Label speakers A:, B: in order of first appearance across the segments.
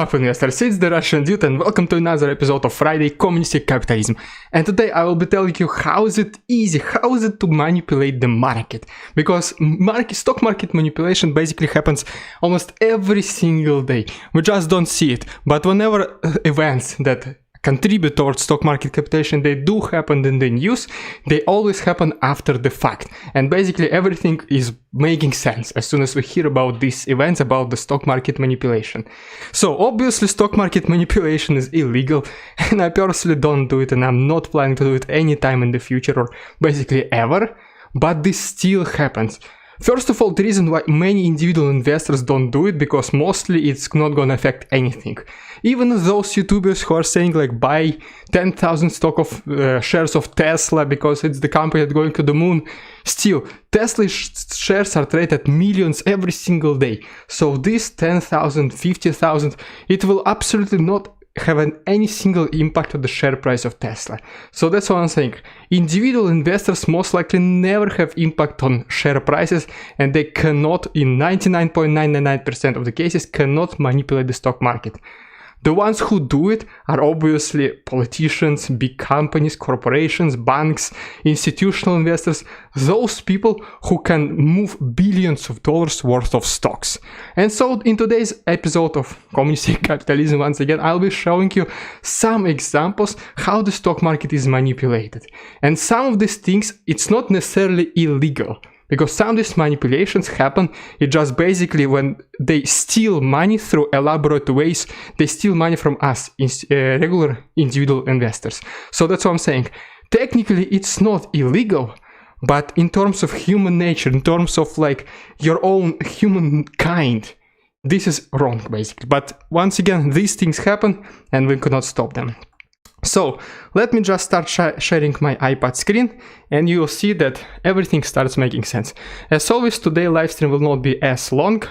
A: Up investors, it's the Russian dude and welcome to another episode of Friday Communist Capitalism. And today I will be telling you how is it easy, how is it to manipulate the market. Because stock market manipulation basically happens almost every single day. We just don't see it. But whenever events that contribute towards stock market capitalization, they do happen in the news, they always happen after the fact. And basically everything is making sense as soon as we hear about these events, about the stock market manipulation. So obviously stock market manipulation is illegal, and I personally don't do it, and I'm not planning to do it anytime in the future or basically ever, but this still happens. First of all, the reason why many individual investors don't do it, because mostly it's not gonna affect anything. Even those YouTubers who are saying like buy 10,000 shares of Tesla because it's the company that's going to the moon, still Tesla shares are traded at millions every single day. So this 10,000, 50,000, it will absolutely not have any single impact on the share price of Tesla. So that's what I'm saying. Individual investors most likely never have impact on share prices, and they cannot, in 99.99% of the cases, cannot manipulate the stock market. The ones who do it are obviously politicians, big companies, corporations, banks, institutional investors, those people who can move billions of dollars worth of stocks. And so in today's episode of Communist Capitalism, once again, I'll be showing you some examples how the stock market is manipulated. And some of these things, it's not necessarily illegal, because some of these manipulations happen, it's just basically when they steal money through elaborate ways, they steal money from us, regular individual investors. So that's what I'm saying. Technically, it's not illegal, but in terms of human nature, in terms of like your own humankind, this is wrong, basically. But once again, these things happen and we cannot stop them. So let me just start sharing my iPad screen, and you will see that everything starts making sense. As always, today live stream will not be as long.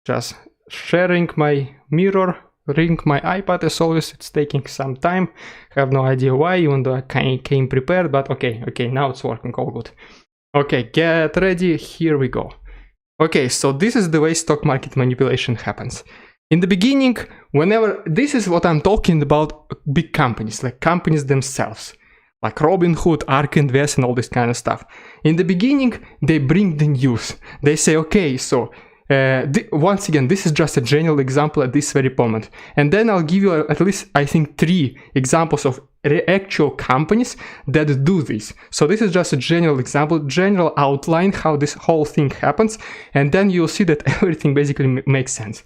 A: Just sharing my mirror, ring my iPad. As always, it's taking some time. Have no idea why, even though I came prepared, but okay, now it's working, all good. Okay, get ready, here we go. Okay, so this is the way stock market manipulation happens. In the beginning, this is what I'm talking about, big companies, like companies themselves, like Robinhood, ARK Invest, and all this kind of stuff. In the beginning, they bring the news. They say, okay, so once again, this is just a general example at this very moment. And then I'll give you at least, I think, 3 examples of actual companies that do this. So this is just a general example, general outline how this whole thing happens. And then you'll see that everything basically makes sense.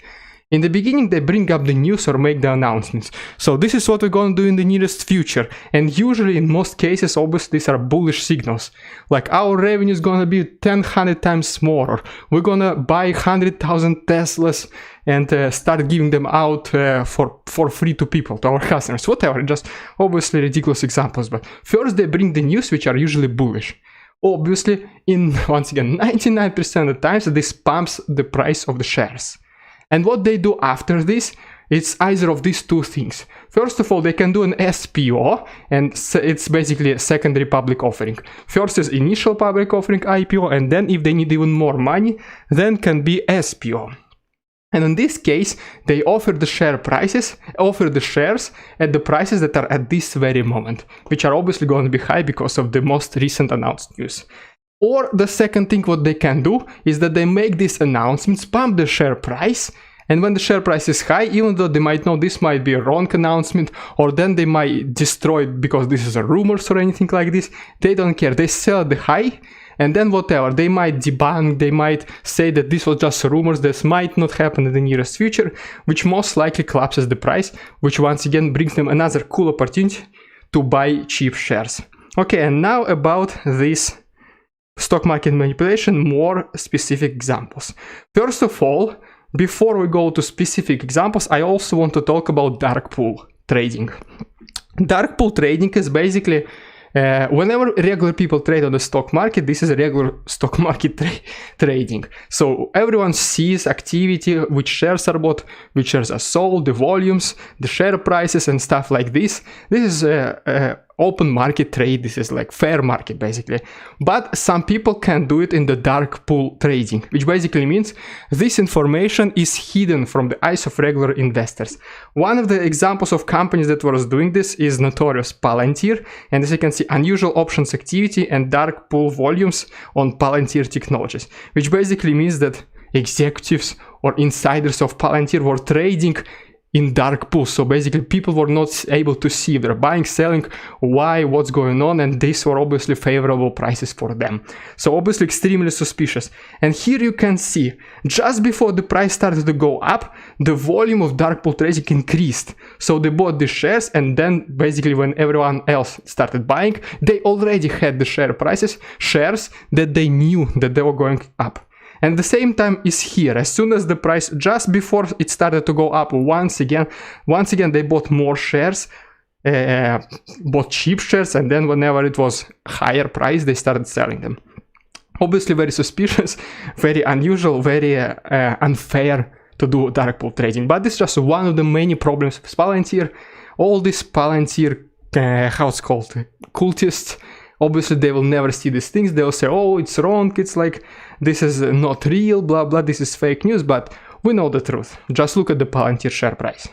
A: In the beginning, they bring up the news or make the announcements. So this is what we're going to do in the nearest future. And usually, in most cases, obviously, these are bullish signals. Like our revenue is going to be 100 times more. Or we're going to buy 100,000 Teslas and start giving them out for free to people, to our customers. Whatever, just obviously ridiculous examples. But first, they bring the news, which are usually bullish. Obviously, once again, 99% of the times, this pumps the price of the shares. And what they do after this, it's either of these 2 things. First of all, they can do an SPO, and it's basically a secondary public offering. First is initial public offering, IPO, and then if they need even more money, then can be SPO. And in this case, they offer the shares at the prices that are at this very moment, which are obviously going to be high because of the most recent announced news. Or the second thing what they can do is that they make these announcements, pump the share price, and when the share price is high, even though they might know this might be a wrong announcement, or then they might destroy it because this is a rumors or anything like this, they don't care. They sell at the high, and then whatever, they might debunk, they might say that this was just rumors, this might not happen in the nearest future, which most likely collapses the price, which once again brings them another cool opportunity to buy cheap shares. Okay, and now about this stock market manipulation, more specific examples. First of all, before we go to specific examples, I also want to talk about dark pool trading. Dark pool trading is basically whenever regular people trade on the stock market, this is a regular stock market trading. So everyone sees activity, which shares are bought, which shares are sold, the volumes, the share prices and stuff like this. This is open market trade. This is like fair market basically. But some people can do it in the dark pool trading, which basically means this information is hidden from the eyes of regular investors. One of the examples of companies that was doing this is notorious Palantir, and as you can see, unusual options activity and dark pool volumes on Palantir Technologies, which basically means that executives or insiders of Palantir were trading in dark pools. So basically people were not able to see if they're buying, selling, why, what's going on, and these were obviously favorable prices for them. So obviously extremely suspicious. And here you can see, just before the price started to go up, the volume of dark pool trading increased. So they bought the shares, and then basically when everyone else started buying, they already had the shares that they knew that they were going up. And the same time is here. As soon as the price, just before it started to go up once again, they bought more shares, bought cheap shares, and then whenever it was higher price, they started selling them. Obviously very suspicious, very unusual, very unfair to do dark pool trading. But this is just one of the many problems with Palantir. All these Palantir, how it's called, cultists, obviously they will never see these things. They'll say, oh, it's wrong, it's like, this is not real, blah, blah, this is fake news, but we know the truth. Just look at the Palantir share price.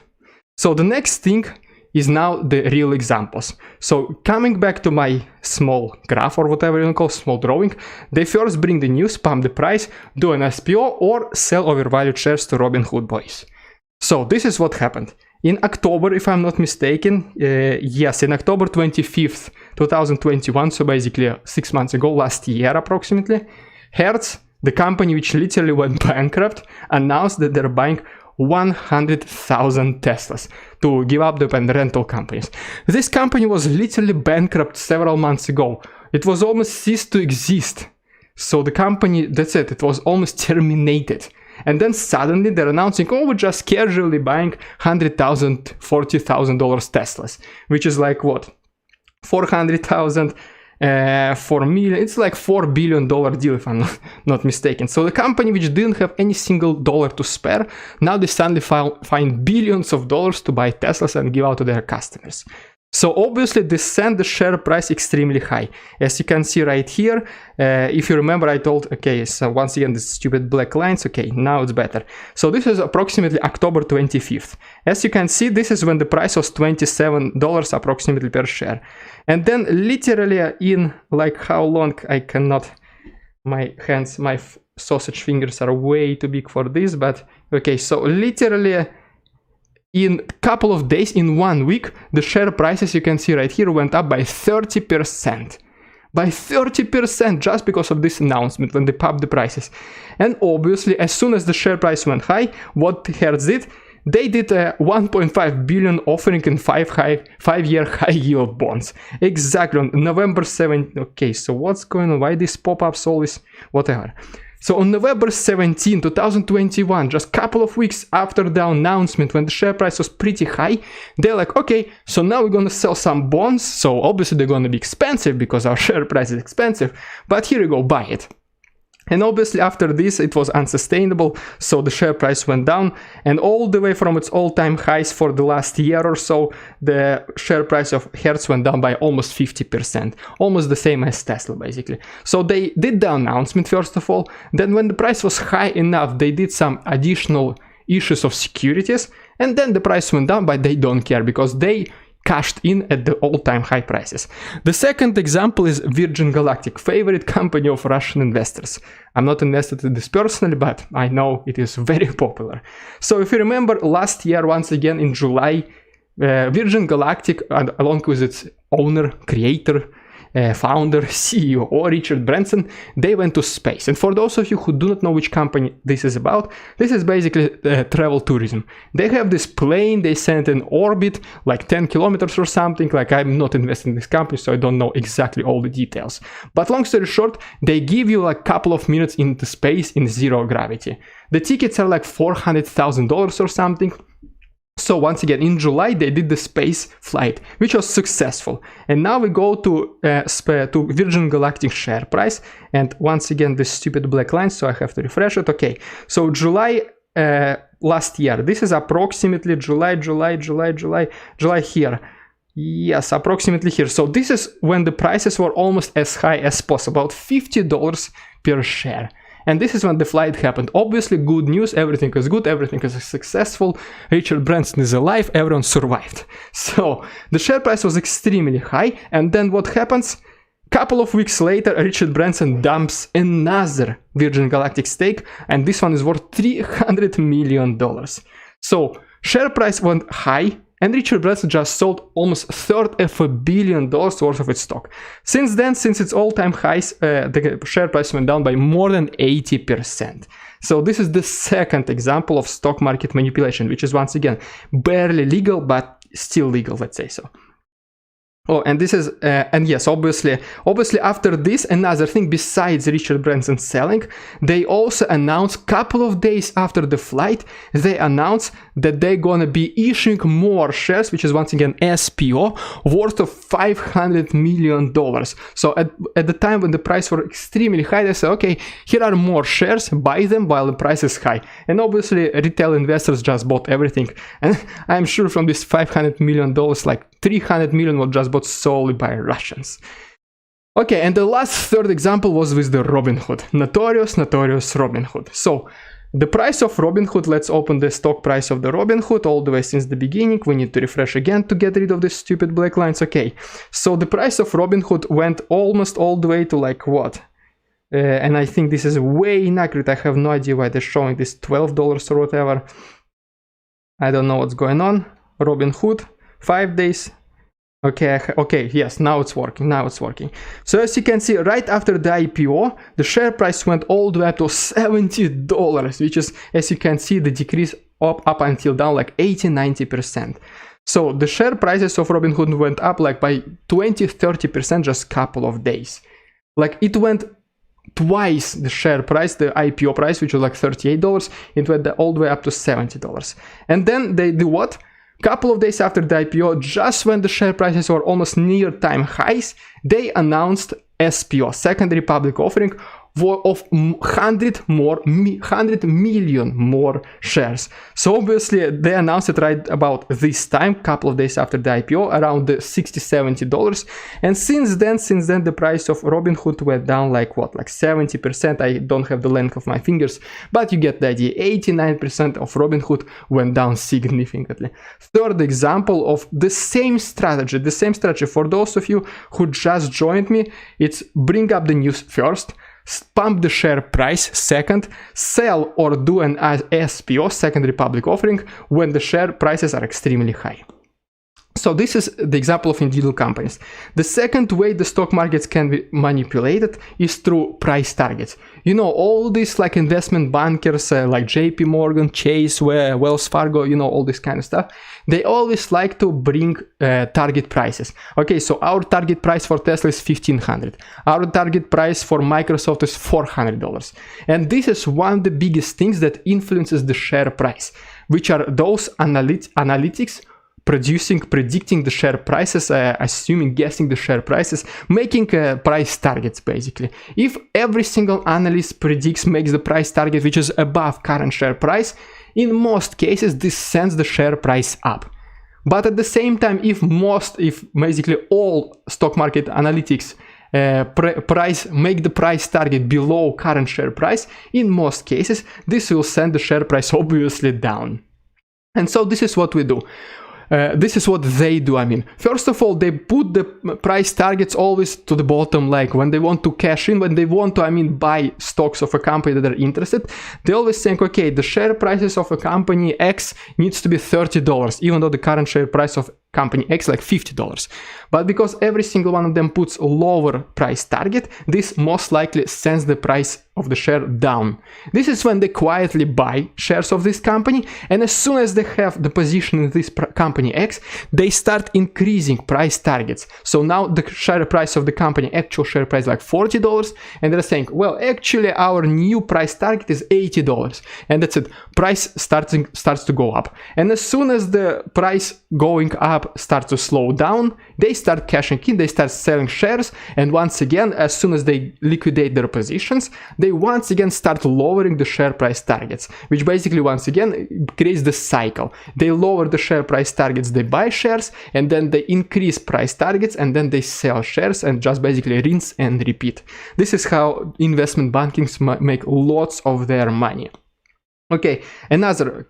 A: So the next thing is now the real examples. So coming back to my small graph or whatever you call small drawing, they first bring the news, pump the price, do an SPO or sell overvalued shares to Robinhood boys. So this is what happened. In October, if I'm not mistaken, yes, in October 25th, 2021, so basically 6 months ago, last year approximately, Hertz, the company which literally went bankrupt, announced that they're buying 100,000 Teslas to give up the rental companies. This company was literally bankrupt several months ago. It was almost ceased to exist. So the company, that's it, it was almost terminated. And then suddenly they're announcing, oh, we're just casually buying 100,000, $40,000 Teslas, which is like what? 400,000, 4 million, it's like $4 billion deal if I'm not mistaken. So the company which didn't have any single dollar to spare, now they suddenly find billions of dollars to buy Teslas and give out to their customers. So obviously this sent the share price extremely high. As you can see right here, if you remember I told, okay, so once again, the stupid black lines, okay, now it's better. So this is approximately October 25th. As you can see, this is when the price was $27 approximately per share. And then literally in like how long, I cannot, my hands, my sausage fingers are way too big for this, but okay, so literally in a couple of days, in 1 week, the share prices you can see right here went up by 30%. By 30% just because of this announcement when they pumped the prices. And obviously, as soon as the share price went high, what Hertz did? They did a 1.5 billion offering in 5-year high yield bonds. Exactly on November 7th. Okay, so what's going on? Why these pop-ups always? Whatever. So on November 17, 2021, just a couple of weeks after the announcement when the share price was pretty high, they're like, okay, so now we're gonna sell some bonds. So obviously they're gonna be expensive because our share price is expensive, but here you go, buy it. And obviously after this it was unsustainable, so the share price went down, and all the way from its all-time highs for the last year or so, the share price of Hertz went down by almost 50%, almost the same as Tesla basically. So they did the announcement first of all, then when the price was high enough, they did some additional issues of securities, and then the price went down, but they don't care because they cashed in at the all-time high prices. The second example is Virgin Galactic, favorite company of Russian investors. I'm not invested in this personally, but I know it is very popular. So if you remember last year, once again in July, Virgin Galactic, along with its owner, creator, founder, CEO, Richard Branson, they went to space. And for those of you who do not know which company this is about, this is basically travel tourism. They have this plane they sent in orbit, like 10 kilometers or something. Like, I'm not invested in this company, so I don't know exactly all the details. But long story short, they give you like a couple of minutes into space in zero gravity. The tickets are like $400,000 or something. So once again, in July, they did the space flight, which was successful. And now we go to Virgin Galactic share price. And once again, this stupid black line, so I have to refresh it. Okay, so July last year, this is approximately July here. Yes, approximately here. So this is when the prices were almost as high as possible, about $50 per share. And this is when the flight happened. Obviously, good news, everything is good, everything is successful, Richard Branson is alive, everyone survived. So the share price was extremely high, and then what happens? Couple of weeks later, Richard Branson dumps another Virgin Galactic stake, and this one is worth $300 million. So share price went high, and Richard Branson just sold almost $350 million worth of its stock. Since then, since its all-time highs, the share price went down by more than 80%. So this is the second example of stock market manipulation, which is once again barely legal, but still legal, let's say so. Oh, and this is, and yes, obviously after this, another thing besides Richard Branson selling, they also announced, couple of days after the flight, they announced that they're gonna be issuing more shares, which is once again SPO, worth of $500 million. So at the time when the price were extremely high, they said, okay, here are more shares, buy them while the price is high. And obviously retail investors just bought everything. And I'm sure from this $500 million, like $300 million was just bought solely by Russians. Okay, and the last third example was with the Robinhood. Notorious Robinhood. So the price of Robinhood, let's open the stock price of the Robinhood all the way since the beginning. We need to refresh again to get rid of these stupid black lines. Okay, so the price of Robinhood went almost all the way to like what? And I think this is way inaccurate. I have no idea why they're showing this $12 or whatever. I don't know what's going on. Robinhood, 5 days. Okay, yes, now it's working, So as you can see, right after the IPO, the share price went all the way up to $70, which is, as you can see, the decrease up until down like 80-90%. So the share prices of Robinhood went up like by 20-30% just couple of days. Like it went twice the share price, the IPO price, which was like $38, it went all the way up to $70. And then they do what? Couple of days after the IPO, just when the share prices were almost near time highs, they announced SPO, secondary public offering, of 100 million more shares. So obviously they announced it right about this time, couple of days after the IPO, around the $60-70. And since then the price of Robinhood went down like what, like 70%. I don't have the length of my fingers, but you get the idea. 89% of Robinhood went down significantly. Third example of the same strategy for those of you who just joined me, it's bring up the news first, pump the share price second, sell or do an SPO, secondary public offering, when the share prices are extremely high. So this is the example of individual companies. The second way the stock markets can be manipulated is through price targets. You know, all these like investment bankers like JP Morgan, Chase, Wells Fargo, you know, all this kind of stuff, they always like to bring target prices. Okay, so our target price for Tesla is $1,500. Our target price for Microsoft is $400. And this is one of the biggest things that influences the share price, which are those analytics predicting the share prices, guessing the share prices, making price targets basically. If every single analyst makes the price target which is above current share price, in most cases this sends the share price up. But at the same time, if basically all stock market analytics make the price target below current share price, in most cases this will send the share price obviously down. And so this is what we do. This is what they do. I mean, first of all, they put the price targets always to the bottom, like when they want to cash in, when they want to, buy stocks of a company that they're interested, they always think, okay, the share prices of a company X needs to be $30, even though the current share price of company X like $50. But because every single one of them puts a lower price target, this most likely sends the price of the share down. This is when they quietly buy shares of this company, and as soon as they have the position in this company X, they start increasing price targets. So now the share price of the company, actual share price, like $40, and they're saying, well, actually our new price target is $80, and that's it. Price starts to go up, and as soon as the price going up up starts to slow down, they start cashing in, they start selling shares, and once again, as soon as they liquidate their positions, they once again start lowering the share price targets, which basically once again creates the cycle. They lower the share price targets, they buy shares, and then they increase price targets, and then they sell shares, and just basically rinse and repeat. This is how investment bankings make lots of their money. Okay, another,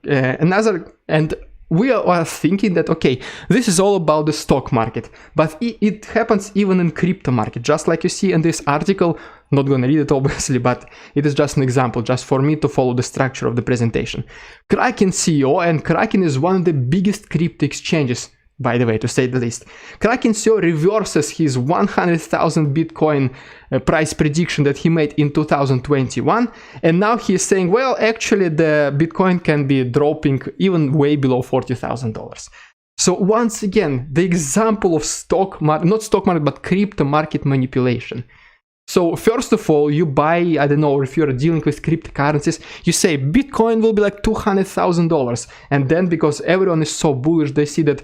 A: and we are thinking that, okay, this is all about the stock market, but it happens even in crypto market, just like you see in this article. Not gonna read it obviously, but it is just an example, just for me to follow the structure of the presentation. Kraken CEO, and Kraken is one of the biggest crypto exchanges, by the way, to say the least. Kraken CEO reverses his 100,000 Bitcoin price prediction that he made in 2021, and now he is saying, well, actually the Bitcoin can be dropping even way below $40,000. So once again, the example of not stock market, but crypto market manipulation. So first of all, you buy, I don't know, if you're dealing with cryptocurrencies, you say Bitcoin will be like $200,000, and then because everyone is so bullish, they see that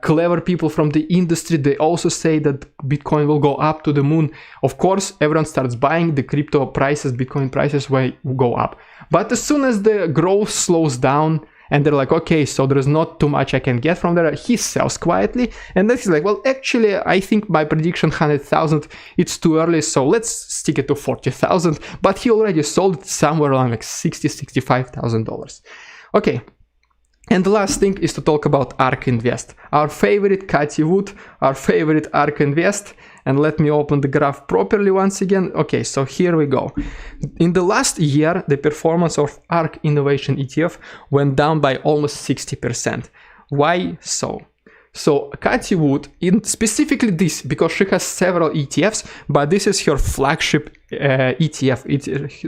A: clever people from the industry, they also say that Bitcoin will go up to the moon. Of course, everyone starts buying, the crypto prices, Bitcoin prices will go up. But as soon as the growth slows down and they're like, okay, so there's not too much I can get from there, he sells quietly, and then he's like, well, actually, I think my prediction 100,000, it's too early, so let's stick it to 40,000, but he already sold it somewhere around like $65,000. Okay. And the last thing is to talk about ARK Invest, our favorite Cathie Wood, our favorite ARK Invest. And let me open the graph properly once again. Okay, so here we go. In the last year, the performance of ARK Innovation ETF went down by almost 60%. Why so? So Cathie Wood, specifically this, because she has several ETFs, but this is her flagship ETF.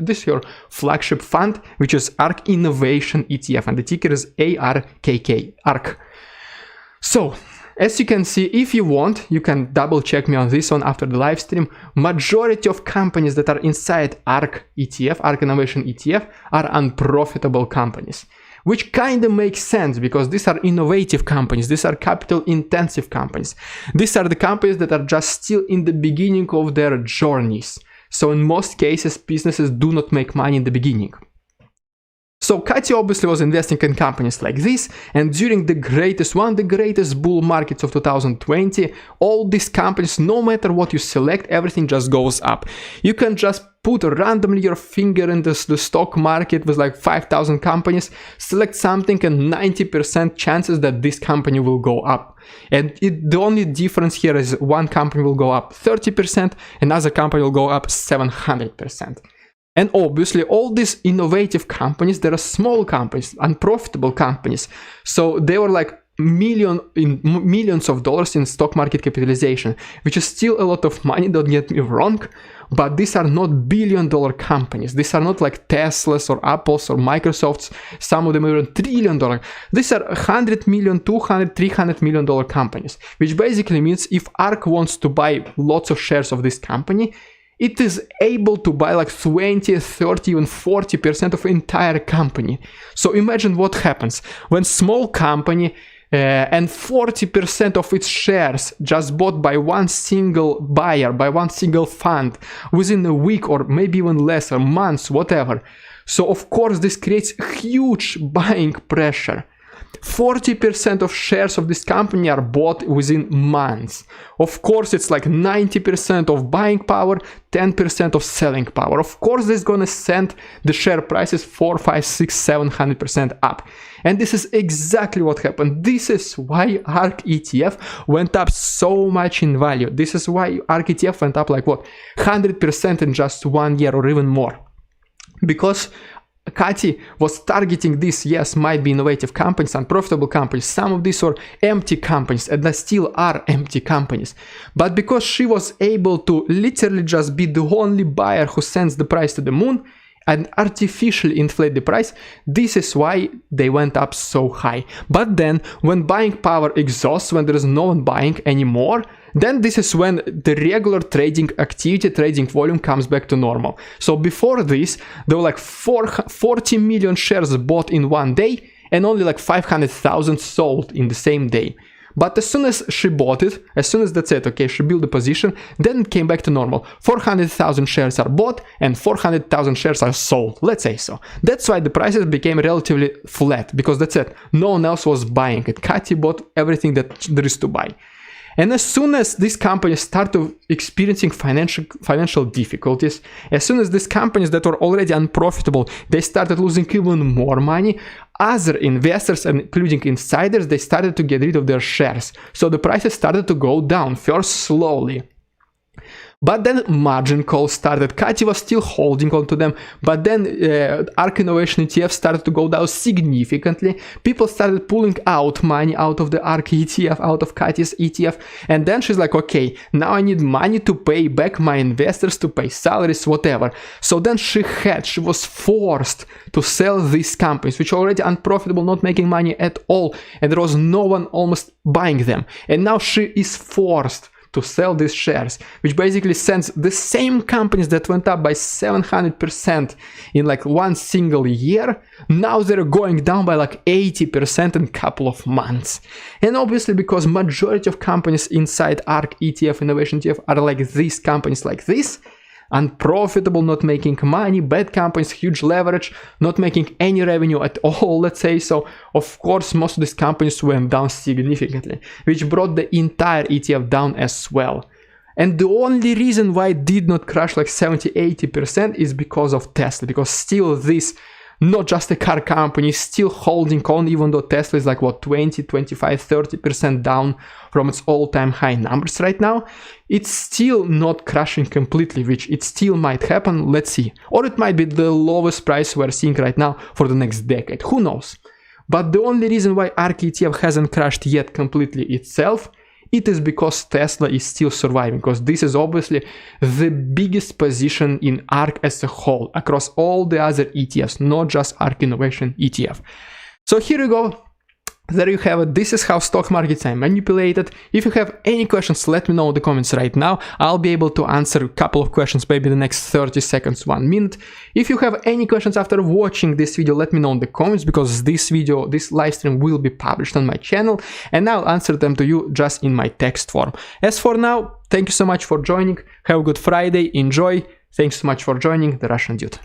A: This is her flagship fund, which is ARK Innovation ETF, and the ticker is ARKK, ARK. So, as you can see, if you want, you can double check me on this one after the live stream. Majority of companies that are inside ARK ETF, ARK Innovation ETF, are unprofitable companies. Which kind of makes sense, because these are innovative companies, these are capital intensive companies. These are the companies that are just still in the beginning of their journeys. So in most cases, businesses do not make money in the beginning. So Cathie obviously was investing in companies like this, and during one of the greatest bull markets of 2020, all these companies, no matter what you select, everything just goes up. You can just put randomly your finger in the stock market with like 5,000 companies, select something, and 90% chances that this company will go up. And the only difference here is one company will go up 30%, another company will go up 700%. And obviously, all these innovative companies, there are small companies, unprofitable companies. So they were like millions of dollars in stock market capitalization, which is still a lot of money, don't get me wrong. But these are not billion-dollar companies. These are not like Teslas or Apples or Microsofts. Some of them are $1 trillion. These are $100 million, $200, $300 million companies, which basically means if ARK wants to buy lots of shares of this company, it is able to buy like 20, 30, even 40% of the entire company. So imagine what happens when small company and 40% of its shares just bought by one single buyer, by one single fund within a week or maybe even less, or months, whatever. So of course this creates huge buying pressure. 40% of shares of this company are bought within months. Of course, it's like 90% of buying power, 10% of selling power. Of course, this is gonna send the share prices 4, 5, 6, 700% up. And this is exactly what happened. This is why ARK ETF went up so much in value. This is why ARK ETF went up like what, 100% in just 1 year or even more. Because Cathie was targeting these, yes, might be innovative companies, unprofitable companies. Some of these were empty companies, and they still are empty companies. But because she was able to literally just be the only buyer who sends the price to the moon and artificially inflate the price, this is why they went up so high. But then, when buying power exhausts, when there is no one buying anymore, then this is when the regular trading activity, trading volume comes back to normal. So before this, there were like 40 million shares bought in one day and only like 500,000 sold in the same day. But as soon as she bought it, as soon as that's it, okay, she built the position, then it came back to normal. 400,000 shares are bought and 400,000 shares are sold, let's say so. That's why the prices became relatively flat, because that's it. No one else was buying it. Katia bought everything that there is to buy. And as soon as these companies start to experiencing financial difficulties, as soon as these companies that were already unprofitable, they started losing even more money, other investors, including insiders, they started to get rid of their shares. So the prices started to go down, first slowly. But then margin calls started. Katia was still holding on to them, but then ARK Innovation ETF started to go down significantly. People started pulling out money out of the ARK ETF, out of Katia's ETF, and then she's like, okay, now I need money to pay back my investors, to pay salaries, whatever. So then she was forced to sell these companies, which were already unprofitable, not making money at all, and there was no one almost buying them. And now she is forced to sell these shares, which basically sends the same companies that went up by 700% in like one single year, now they're going down by like 80% in a couple of months. And obviously because majority of companies inside ARK ETF, Innovation ETF are like these companies like this, unprofitable, not making money, bad companies, huge leverage, not making any revenue at all, let's say so. Of course, most of these companies went down significantly, which brought the entire ETF down as well. And the only reason why it did not crash like 70-80% is because of Tesla, because still this, not just a car company, still holding on, even though Tesla is like what, 20, 25, 30% down from its all-time high numbers right now. It's still not crashing completely, which it still might happen, let's see. Or it might be the lowest price we're seeing right now for the next decade, who knows. But the only reason why ARK ETF hasn't crashed yet completely itself, it is because Tesla is still surviving, because this is obviously the biggest position in ARK as a whole, across all the other ETFs, not just ARK Innovation ETF. So here you go. There you have it. This is how stock markets are manipulated. If you have any questions, let me know in the comments right now. I'll be able to answer a couple of questions, maybe the next 30 seconds, 1 minute. If you have any questions after watching this video, let me know in the comments, because this live stream will be published on my channel, and I'll answer them to you just in my text form. As for now, thank you so much for joining. Have a good Friday. Enjoy. Thanks so much for joining, The Russian Dude.